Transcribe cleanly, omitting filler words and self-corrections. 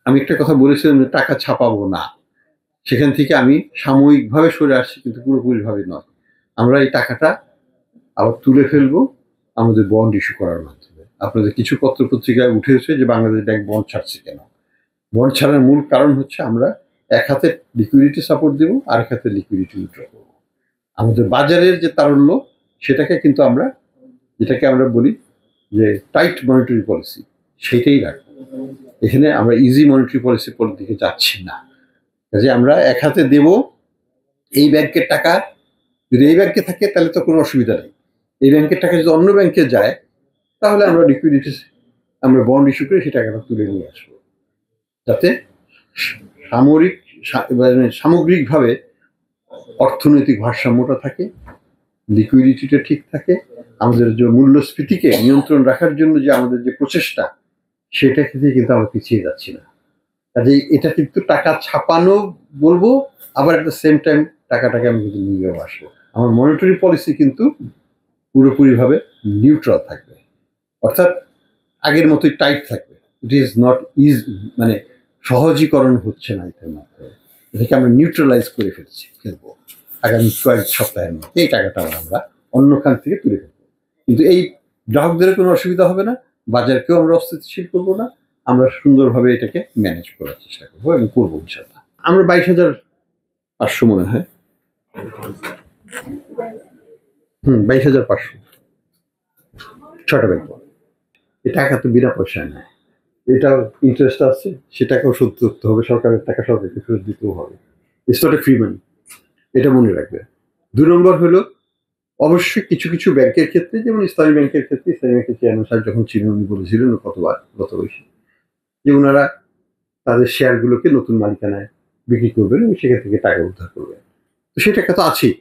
আমি একটা কথা বলেছিলাম যে টাকা ছাপাবো না, সেখান থেকে আমি সাময়িকভাবে সরে আসছি, কিন্তু পুরোপুরিভাবে নয়। আমরা এই টাকাটা আবার তুলে ফেলবো আমাদের বন্ড ইস্যু করার মাধ্যমে। আপনাদের কিছু পত্র পত্রিকায় উঠেছে যে বাংলাদেশ ব্যাংক বন্ড ছাড়ছে কেন। বন্ড ছাড়ার মূল কারণ হচ্ছে আমরা এক হাতে লিকুইডিটি সাপোর্ট দেবো, আর এক হাতে লিকুইডিটি উইথড্র করবো। আমাদের বাজারের যে তারল্য, সেটাকে কিন্তু আমরা, যেটাকে আমরা বলি যে টাইট মনিটারি পলিসি, সেইটাই রাখবো। এখানে আমরা ইজি মনিটারি পলিসির দিকে যাচ্ছি না। কাজে আমরা এক হাতে দেব এই ব্যাংকের টাকা, যদি এই ব্যাংকে থাকে তাহলে তো কোনো অসুবিধা নেই। এই ব্যাংকের টাকা যদি অন্য ব্যাংকে যায়, তাহলে আমরা লিকুইডিটি, আমরা বন্ড ইস্যু করে সেই টাকাটা তুলে নিয়ে আসবো, যাতে সামগ্রিকভাবে অর্থনৈতিক ভারসাম্যটা থাকে, লিকুইডিটিটা ঠিক থাকে, আমাদের যে মূল্যস্ফীতিকে নিয়ন্ত্রণ রাখার জন্য যে আমাদের যে প্রচেষ্টা, সেটা থেকে কিন্তু আমরা পিছিয়ে যাচ্ছি না। কাজে এটা কিন্তু টাকা ছাপানো বলবো, আবার এট দ্য সেম টাইম টাকাটাকে আমি কিন্তু নিয়েও আসবো। আমার মনিটারি পলিসি কিন্তু পুরোপুরিভাবে নিউট্রাল থাকবে, অর্থাৎ আগের মতোই টাইট থাকবে। ইট ইজ নট মানে সহজীকরণ হচ্ছে না, এটার মাধ্যমে এটাকে আমরা নিউট্রালাইজ করে ফেলবো আগামী কয়েক সপ্তাহের মধ্যে। এই টাকাটা আমরা অন্য খান থেকে তুলে ফেলবো, কিন্তু এই গ্রাহকদের কোনো অসুবিধা হবে না, বাজারকেও আমরা অস্থিতিশীল করবো না, আমরা সুন্দরভাবে এটাকে ম্যানেজ করার চেষ্টা করবো এবং করবো ইনশাল্লাহ। আমরা 22,500 মনে হয়, 22,500 ছটা ব্যাংক। এই টাকা তো বিনা পয়সায় নেয়, এটাও ইন্টারেস্ট আছে, সেটাকেও শোধ করতে হবে, সরকারের টাকা সরকারকে ফেরত দিতেও হবে। ইটস নট এ ফ্রি মানি, এটা মনে রাখবে। 2 নম্বর হলো, অবশ্যই কিছু কিছু ব্যাংকের ক্ষেত্রে, যেমন ইসলামী ব্যাংকের ক্ষেত্রে, ইসলামী ব্যাংকের চেয়ারম্যান সাহেব যখন ছিলেন উনি বলেছিলেন কতবার গত বয়সে যে ওনারা তাদের শেয়ারগুলোকে নতুন মালিকানায় বিক্রি করবেন এবং সেখান থেকে টাকা উদ্ধার করবেন। তো সে টাকা তো আছেই,